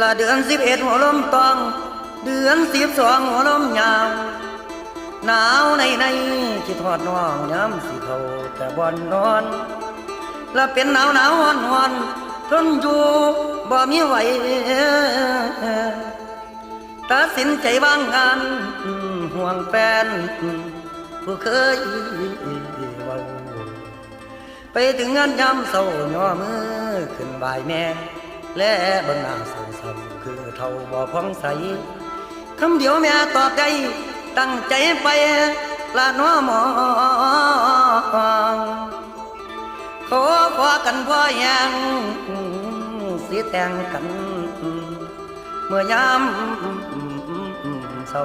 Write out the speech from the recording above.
ละเดือน11หัวลมตองเดือน12หัวลมยาวหนาวในคิดทอดน้องย้ำสิเขาแต่บอนนอนและเป็นหนาวหอนทนอยู่บ่มีไหวตัดสินใจวางงานห่วงแฟนผู้เคยเว้าไปถึงงานยามเศร้าย่อมือขึ้นบ่ายแม่และเบิ่งหน้าเศร้าคือเท่าบ่พองใสคำเดียวแม่ตอบใจตั้งใจไปละน้อมองขอกันพ่อยังสิแต่งกันเมื่อยามเศร้า